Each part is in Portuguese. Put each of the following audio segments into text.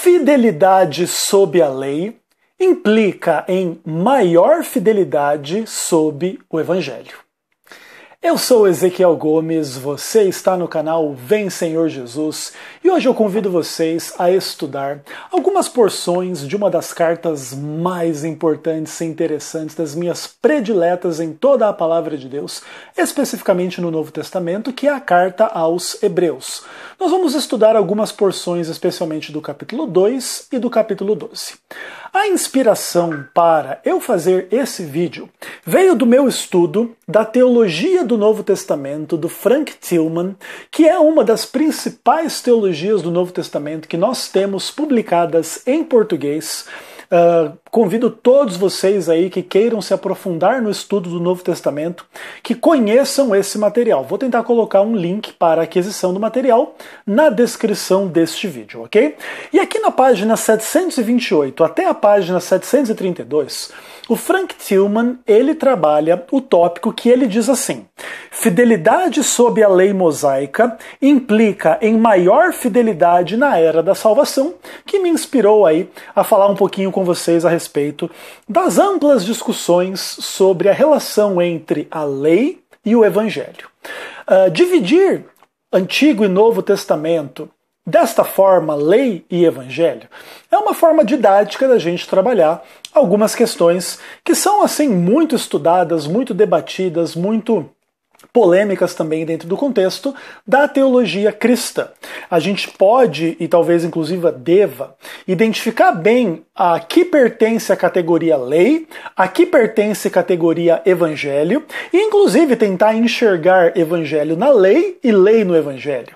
Fidelidade sob a lei implica em maior fidelidade sob o Evangelho. Eu sou Ezequiel Gomes, você está no canal Vem Senhor Jesus e hoje eu convido vocês a estudar algumas porções de uma das cartas mais importantes e interessantes, das minhas prediletas em toda a Palavra de Deus, especificamente no Novo Testamento, que é a carta aos Hebreus. Nós vamos estudar algumas porções, especialmente do capítulo 2 e do capítulo 12. A inspiração para eu fazer esse vídeo veio do meu estudo da teologia do Novo Testamento, do Frank Tillman, que é uma das principais teologias do Novo Testamento que nós temos publicadas em português. Convido todos vocês aí que queiram se aprofundar no estudo do Novo Testamento, que conheçam esse material. Vou tentar colocar um link para a aquisição do material na descrição deste vídeo, ok? E aqui na página 728 até a página 732, o Frank Tillman, ele trabalha o tópico que ele diz assim: fidelidade sob a lei mosaica implica em maior fidelidade na era da salvação, que me inspirou aí a falar um pouquinho com vocês a respeito das amplas discussões sobre a relação entre a lei e o Evangelho. Dividir Antigo e Novo Testamento desta forma, lei e evangelho, é uma forma didática da gente trabalhar algumas questões que são assim muito estudadas, muito debatidas, muito polêmicas também dentro do contexto da teologia cristã. A gente pode, e talvez inclusive deva, identificar bem a que pertence a categoria lei, a que pertence a categoria evangelho, e inclusive tentar enxergar evangelho na lei e lei no evangelho.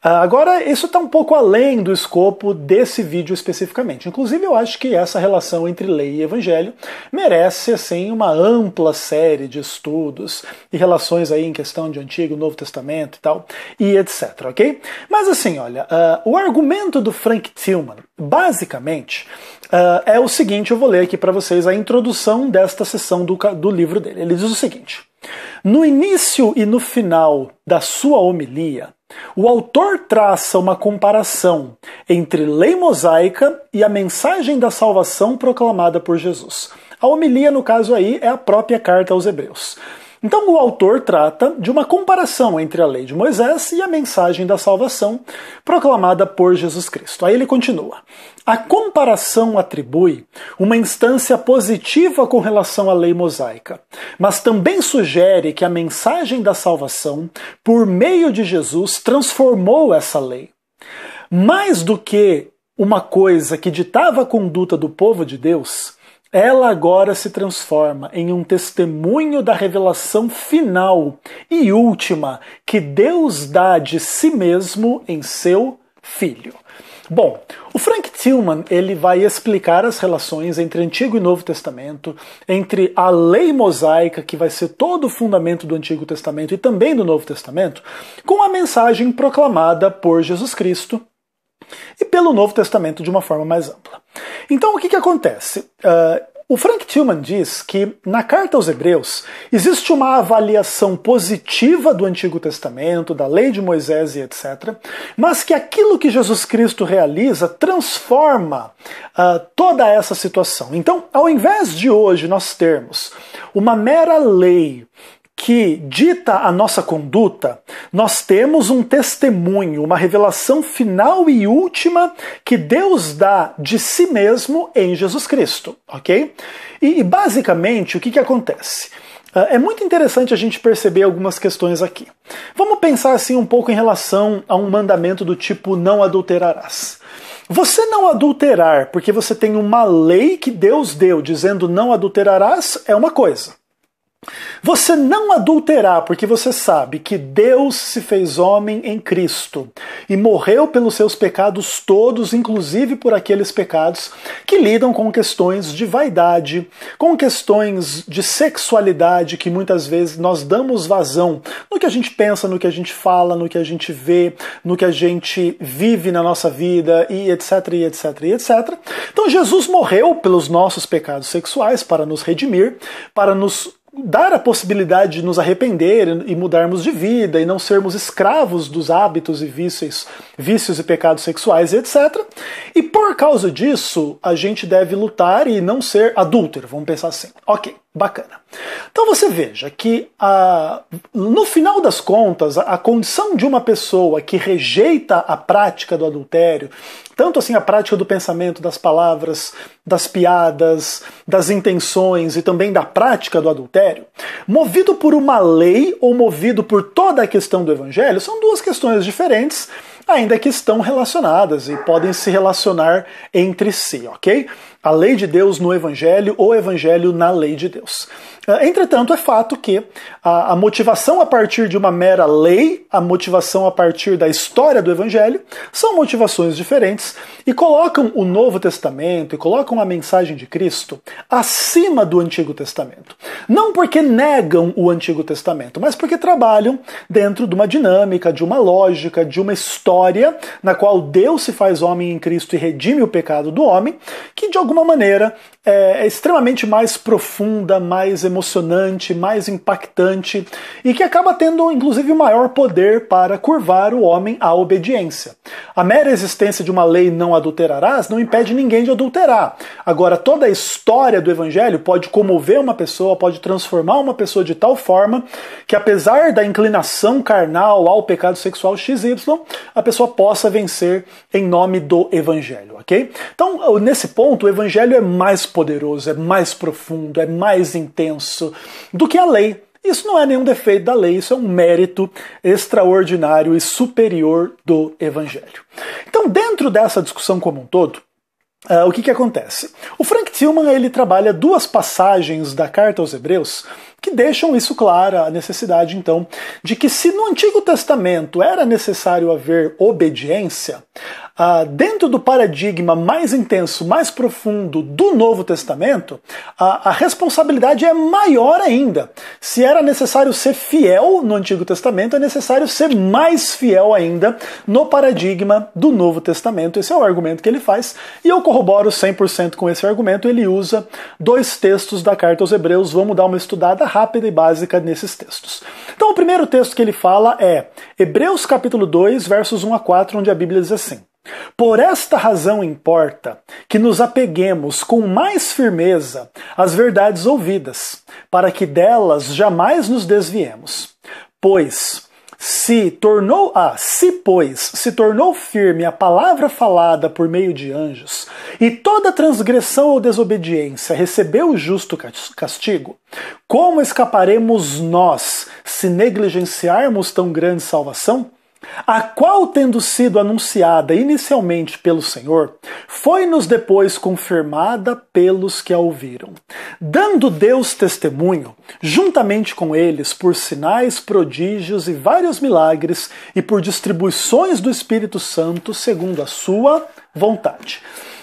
Agora, isso está um pouco além do escopo desse vídeo especificamente. Inclusive, eu acho que essa relação entre lei e evangelho merece assim, uma ampla série de estudos e relações aí em questão de Antigo e Novo Testamento e tal, e etc, ok? Mas assim, olha, o argumento do Frank Tillman, basicamente, é o seguinte, eu vou ler aqui para vocês a introdução desta sessão do livro dele. Ele diz o seguinte: no início e no final da sua homilia, o autor traça uma comparação entre lei mosaica e a mensagem da salvação proclamada por Jesus. A homilia, no caso aí, é a própria carta aos Hebreus. Então o autor trata de uma comparação entre a lei de Moisés e a mensagem da salvação proclamada por Jesus Cristo. Aí ele continua: a comparação atribui uma instância positiva com relação à lei mosaica, mas também sugere que a mensagem da salvação, por meio de Jesus, transformou essa lei. Mais do que uma coisa que ditava a conduta do povo de Deus, ela agora se transforma em um testemunho da revelação final e última que Deus dá de si mesmo em seu Filho. Bom, o Frank Tillman, ele vai explicar as relações entre Antigo e Novo Testamento, entre a lei mosaica, que vai ser todo o fundamento do Antigo Testamento e também do Novo Testamento, com a mensagem proclamada por Jesus Cristo e pelo Novo Testamento de uma forma mais ampla. Então o que acontece? O Frank Tillman diz que na carta aos Hebreus existe uma avaliação positiva do Antigo Testamento, da lei de Moisés e etc., mas que aquilo que Jesus Cristo realiza transforma toda essa situação. Então, ao invés de hoje nós termos uma mera lei que dita a nossa conduta, nós temos um testemunho, uma revelação final e última que Deus dá de si mesmo em Jesus Cristo, ok? E basicamente o que acontece? É muito interessante a gente perceber algumas questões aqui. Vamos pensar assim um pouco em relação a um mandamento do tipo não adulterarás. Você não adulterar porque você tem uma lei que Deus deu dizendo não adulterarás é uma coisa. Você não adulterar porque você sabe que Deus se fez homem em Cristo e morreu pelos seus pecados todos, inclusive por aqueles pecados que lidam com questões de vaidade, com questões de sexualidade que muitas vezes nós damos vazão no que a gente pensa, no que a gente fala, no que a gente vê, no que a gente vive na nossa vida e etc, e etc, e etc. Então Jesus morreu pelos nossos pecados sexuais para nos redimir, para nos dar a possibilidade de nos arrepender e mudarmos de vida e não sermos escravos dos hábitos e vícios e pecados sexuais e etc. E por causa disso, a gente deve lutar e não ser adúltero, vamos pensar assim. Ok, bacana. Então você veja que no final das contas, a condição de uma pessoa que rejeita a prática do adultério, tanto assim a prática do pensamento, das palavras, das piadas, das intenções e também da prática do adultério, movido por uma lei ou movido por toda a questão do evangelho, são duas questões diferentes, ainda que estão relacionadas e podem se relacionar entre si, ok? A lei de Deus no evangelho ou o evangelho na lei de Deus. Entretanto, é fato que a motivação a partir de uma mera lei, a motivação a partir da história do evangelho, são motivações diferentes e colocam o Novo Testamento e colocam a mensagem de Cristo acima do Antigo Testamento. Não porque negam o Antigo Testamento, mas porque trabalham dentro de uma dinâmica, de uma lógica, de uma história na qual Deus se faz homem em Cristo e redime o pecado do homem, que de alguma maneira é extremamente mais profunda, mais emocionante, mais impactante e que acaba tendo inclusive maior poder para curvar o homem à obediência. A mera existência de uma lei não adulterarás não impede ninguém de adulterar. Agora, toda a história do evangelho pode comover uma pessoa, pode transformar uma pessoa de tal forma que apesar da inclinação carnal ao pecado sexual XY, a pessoa possa vencer em nome do evangelho, ok? Então, nesse ponto, o evangelho é mais poderoso, é mais profundo, é mais intenso do que a lei. Isso não é nenhum defeito da lei, isso é um mérito extraordinário e superior do evangelho. Então, dentro dessa discussão como um todo, o que acontece? O Frank Tillman ele trabalha duas passagens da carta aos Hebreus que deixam isso claro, a necessidade então de que se no Antigo Testamento era necessário haver obediência, dentro do paradigma mais intenso, mais profundo do Novo Testamento, a responsabilidade é maior ainda. Se era necessário ser fiel no Antigo Testamento, é necessário ser mais fiel ainda no paradigma do Novo Testamento. Esse é o argumento que ele faz, e eu corroboro 100% com esse argumento. Ele usa dois textos da carta aos Hebreus. Vamos dar uma estudada rápida e básica nesses textos. Então o primeiro texto que ele fala é Hebreus capítulo 2, versos 1 a 4, onde a Bíblia diz assim: Por esta razão importa que nos apeguemos com mais firmeza às verdades ouvidas, para que delas jamais nos desviemos. Se tornou firme a palavra falada por meio de anjos, e toda transgressão ou desobediência recebeu o justo castigo, como escaparemos nós se negligenciarmos tão grande salvação? A qual, tendo sido anunciada inicialmente pelo Senhor, foi-nos depois confirmada pelos que a ouviram, dando Deus testemunho, juntamente com eles, por sinais, prodígios e vários milagres, e por distribuições do Espírito Santo, segundo a sua vontade.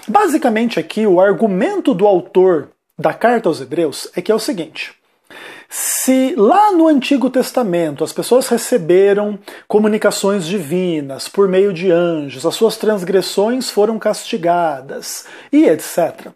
Basicamente aqui, o argumento do autor da carta aos Hebreus é que é o seguinte: se lá no Antigo Testamento as pessoas receberam comunicações divinas por meio de anjos, as suas transgressões foram castigadas e etc.,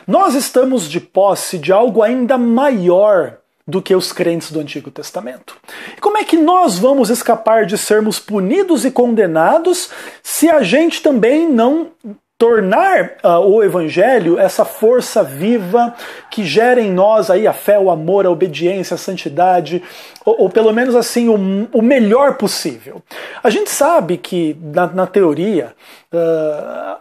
nós estamos de posse de algo ainda maior do que os crentes do Antigo Testamento. E como é que nós vamos escapar de sermos punidos e condenados se a gente também não tornar o Evangelho essa força viva que gera em nós aí a fé, o amor, a obediência, a santidade, ou pelo menos assim o melhor possível? A gente sabe que na teoria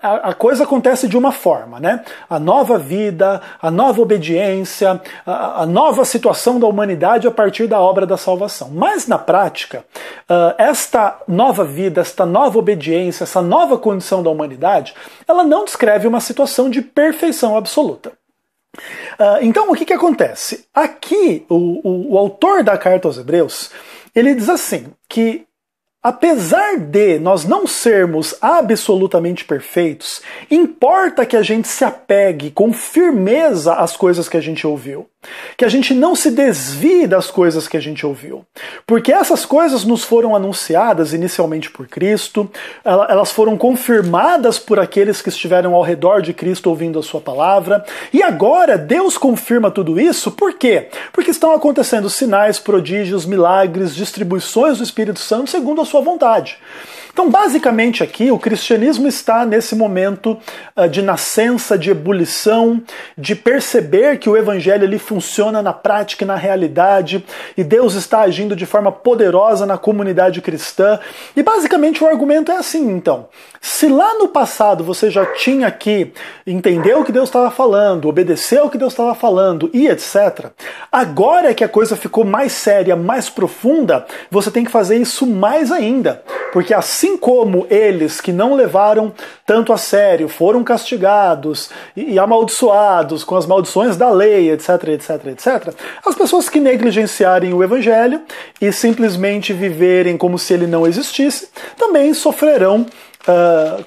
a coisa acontece de uma forma, né? A nova vida, a nova obediência, a nova situação da humanidade a partir da obra da salvação. Mas na prática, esta nova vida, esta nova obediência, essa nova condição da humanidade, ela não descreve uma situação de perfeição absoluta. Então o que acontece? Aqui o autor da carta aos Hebreus, ele diz assim, que apesar de nós não sermos absolutamente perfeitos, importa que a gente se apegue com firmeza às coisas que a gente ouviu. Que a gente não se desvie das coisas que a gente ouviu. Porque essas coisas nos foram anunciadas inicialmente por Cristo, elas foram confirmadas por aqueles que estiveram ao redor de Cristo ouvindo a sua palavra, e agora Deus confirma tudo isso, por quê? Porque estão acontecendo sinais, prodígios, milagres, distribuições do Espírito Santo segundo a sua vontade. Então, basicamente aqui, o cristianismo está nesse momento de nascença, de ebulição, de perceber que o evangelho ele funciona na prática e na realidade, e Deus está agindo de forma poderosa na comunidade cristã. E basicamente o argumento é assim, então. Se lá no passado você já tinha aqui, entendeu o que Deus estava falando, obedeceu o que Deus estava falando e etc., agora que a coisa ficou mais séria, mais profunda, você tem que fazer isso mais ainda. Porque assim como eles que não levaram tanto a sério, foram castigados e amaldiçoados com as maldições da lei, etc, etc, etc, as pessoas que negligenciarem o evangelho e simplesmente viverem como se ele não existisse, também sofrerão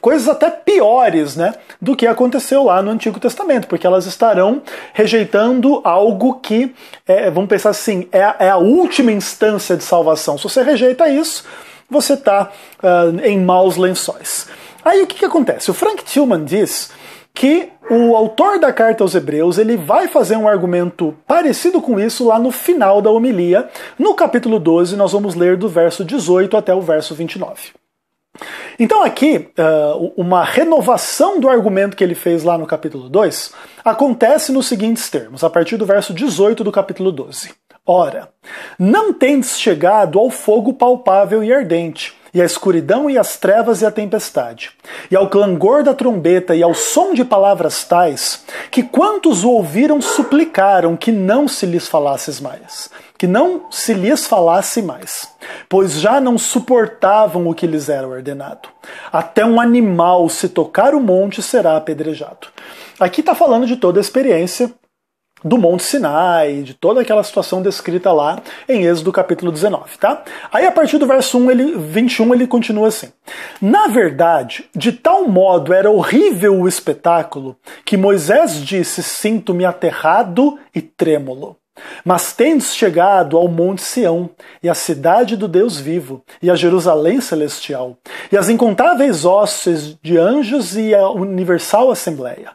coisas até piores, né, do que aconteceu lá no Antigo Testamento, porque elas estarão rejeitando algo que, vamos pensar assim, é a última instância de salvação. Se você rejeita isso, você está em maus lençóis. Aí o que acontece? O Frank Tillman diz que o autor da carta aos Hebreus ele vai fazer um argumento parecido com isso lá no final da homilia. No capítulo 12, nós vamos ler do verso 18 até o verso 29. Então aqui, uma renovação do argumento que ele fez lá no capítulo 2 acontece nos seguintes termos, a partir do verso 18 do capítulo 12. Ora, não tendes chegado ao fogo palpável e ardente, e à escuridão e às trevas e à tempestade, e ao clangor da trombeta e ao som de palavras tais, que quantos o ouviram suplicaram que não se lhes falasse mais, pois já não suportavam o que lhes era ordenado. Até um animal, se tocar o monte, será apedrejado. Aqui está falando de toda a experiência do Monte Sinai, de toda aquela situação descrita lá em Êxodo capítulo 19, tá? Aí a partir do verso 21 ele continua assim. Na verdade, de tal modo era horrível o espetáculo, que Moisés disse, sinto-me aterrado e trêmulo. Mas tendes chegado ao Monte Sião, e à cidade do Deus vivo, e a Jerusalém celestial, e as incontáveis hostes de anjos e a universal assembleia,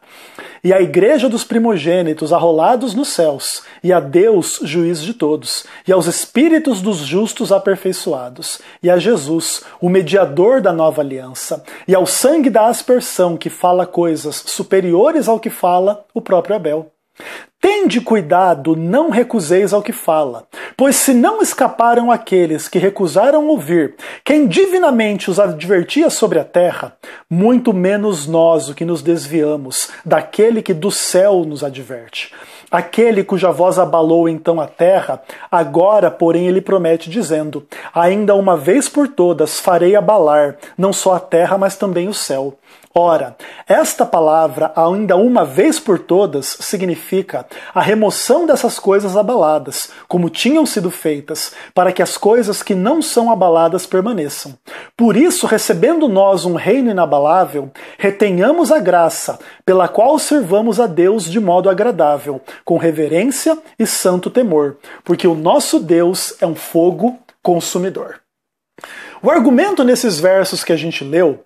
e a igreja dos primogênitos arrolados nos céus, e a Deus, juiz de todos, e aos espíritos dos justos aperfeiçoados, e a Jesus, o mediador da nova aliança, e ao sangue da aspersão que fala coisas superiores ao que fala o próprio Abel. Tende cuidado, não recuseis ao que fala, pois se não escaparam aqueles que recusaram ouvir, quem divinamente os advertia sobre a terra, muito menos nós o que nos desviamos daquele que do céu nos adverte. Aquele cuja voz abalou então a terra, agora, porém, ele promete dizendo, ainda uma vez por todas farei abalar, não só a terra, mas também o céu. Ora, esta palavra, ainda uma vez por todas, significa a remoção dessas coisas abaladas, como tinham sido feitas, para que as coisas que não são abaladas permaneçam. Por isso, recebendo nós um reino inabalável, retenhamos a graça, pela qual servamos a Deus de modo agradável, com reverência e santo temor, porque o nosso Deus é um fogo consumidor. O argumento nesses versos que a gente leu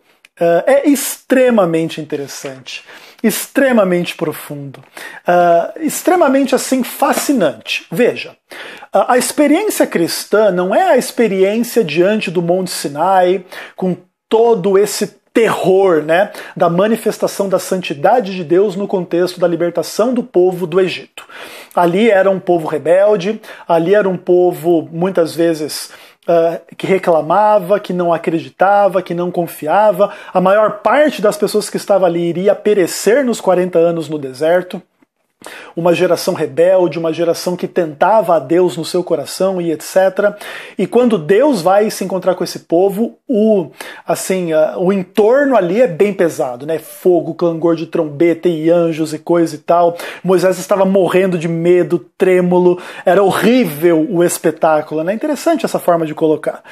é extremamente interessante, extremamente profundo, extremamente assim fascinante. Veja, a experiência cristã não é a experiência diante do Monte Sinai, com todo esse terror, né, da manifestação da santidade de Deus no contexto da libertação do povo do Egito. Ali era um povo rebelde, ali era um povo muitas vezes que reclamava, que não acreditava, que não confiava. A maior parte das pessoas que estava ali iria perecer nos 40 anos no deserto. Uma geração rebelde, uma geração que tentava a Deus no seu coração e etc. E quando Deus vai se encontrar com esse povo, o entorno ali é bem pesado, né? Fogo, clangor de trombeta e anjos e coisa e tal. Moisés estava morrendo de medo, trêmulo, era horrível o espetáculo, né? Interessante essa forma de colocar.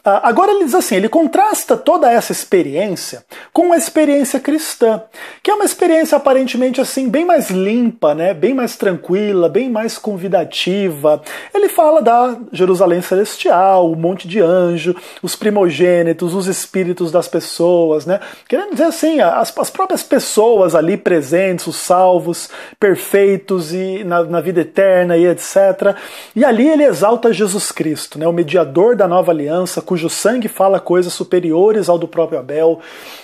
Agora ele diz assim, ele contrasta toda essa experiência com a experiência cristã, que é uma experiência aparentemente assim bem mais limpa, né? né, bem mais tranquila, bem mais convidativa. Ele fala da Jerusalém celestial, o monte de anjo, os primogênitos, os espíritos das pessoas, né? Querendo dizer assim, as próprias pessoas ali presentes, os salvos, perfeitos e na vida eterna e etc. E ali ele exalta Jesus Cristo, né, o mediador da nova aliança, cujo sangue fala coisas superiores ao do próprio Abel.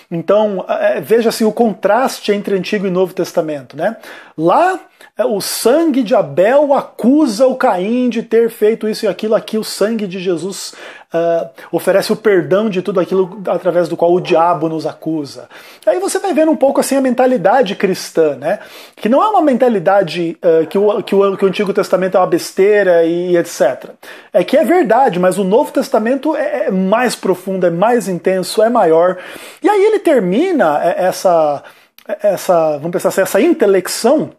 Então, veja assim, o contraste entre Antigo e Novo Testamento, né? Lá, o sangue de Abel acusa o Caim de ter feito isso e aquilo. Aqui o sangue de Jesus oferece o perdão de tudo aquilo através do qual o diabo nos acusa. Aí você vai vendo um pouco assim a mentalidade cristã, né? Que não é uma mentalidade que o Antigo Testamento é uma besteira e etc. É que é verdade, mas o Novo Testamento é mais profundo, é mais intenso, é maior. E aí ele termina vamos pensar assim, essa intelecção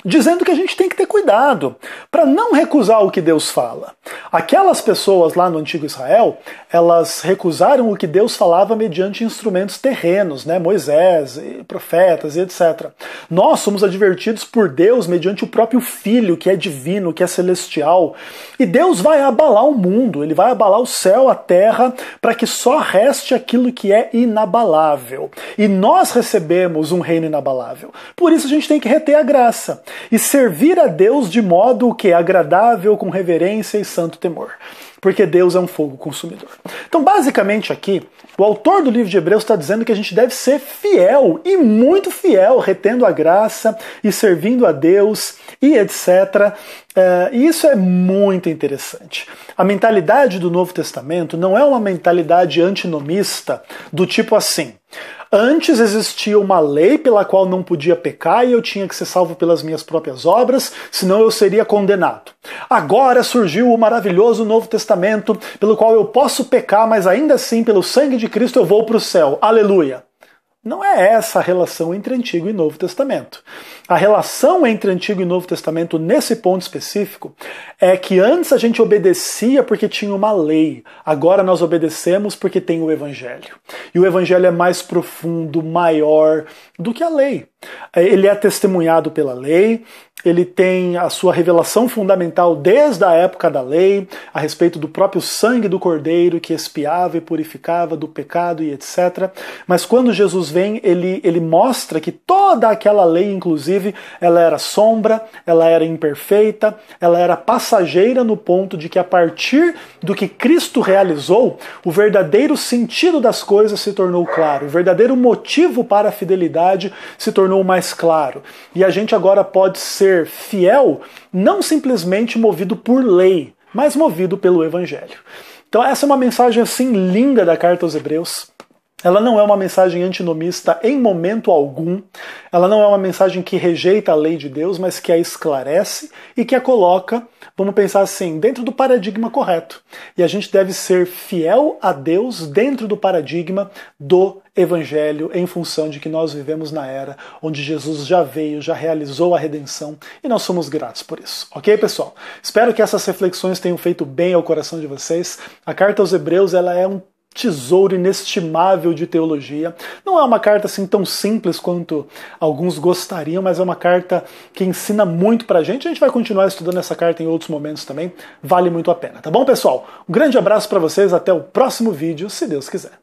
dizendo que a gente tem que ter cuidado para não recusar o que Deus fala. Aquelas pessoas lá no Antigo Israel, elas recusaram o que Deus falava mediante instrumentos terrenos, né? Moisés, profetas e etc. Nós somos advertidos por Deus mediante o próprio Filho, que é divino, que é celestial. E Deus vai abalar o mundo, ele vai abalar o céu, a terra, para que só reste aquilo que é inabalável. E nós recebemos um reino inabalável. Por isso a gente tem que reter a graça e servir a Deus de modo que é agradável, com reverência e santo temor. Porque Deus é um fogo consumidor. Então, basicamente aqui, o autor do livro de Hebreus está dizendo que a gente deve ser fiel, e muito fiel, retendo a graça e servindo a Deus e etc. E isso é muito interessante. A mentalidade do Novo Testamento não é uma mentalidade antinomista do tipo assim: antes existia uma lei pela qual não podia pecar e eu tinha que ser salvo pelas minhas próprias obras, senão eu seria condenado. Agora surgiu o maravilhoso Novo Testamento, pelo qual eu posso pecar, mas ainda assim, pelo sangue de Cristo, eu vou para o céu. Aleluia! Não é essa a relação entre Antigo e Novo Testamento. A relação entre Antigo e Novo Testamento, nesse ponto específico, é que antes a gente obedecia porque tinha uma lei. Agora nós obedecemos porque tem o Evangelho. E o Evangelho é mais profundo, maior do que a lei. Ele é testemunhado pela lei, ele tem a sua revelação fundamental desde a época da lei, a respeito do próprio sangue do Cordeiro que expiava e purificava do pecado e etc. Mas quando Jesus vem, ele mostra que toda aquela lei, inclusive, ela era sombra, ela era imperfeita, ela era passageira no ponto de que a partir do que Cristo realizou, o verdadeiro sentido das coisas se tornou claro, o verdadeiro motivo para a fidelidade se tornou mais claro. E a gente agora pode ser fiel, não simplesmente movido por lei, mas movido pelo Evangelho. Então essa é uma mensagem assim linda da carta aos Hebreus. Ela não é uma mensagem antinomista em momento algum. Ela não é uma mensagem que rejeita a lei de Deus, mas que a esclarece e que a coloca, vamos pensar assim, dentro do paradigma correto. E a gente deve ser fiel a Deus dentro do paradigma do Evangelho, em função de que nós vivemos na era onde Jesus já veio, já realizou a redenção, e nós somos gratos por isso. Ok, pessoal? Espero que essas reflexões tenham feito bem ao coração de vocês. A carta aos Hebreus, ela é um tesouro inestimável de teologia. Não é uma carta assim tão simples quanto alguns gostariam, mas é uma carta que ensina muito pra gente. A gente vai continuar estudando essa carta em outros momentos também. Vale muito a pena, tá bom, pessoal? Um grande abraço para vocês, até o próximo vídeo, se Deus quiser.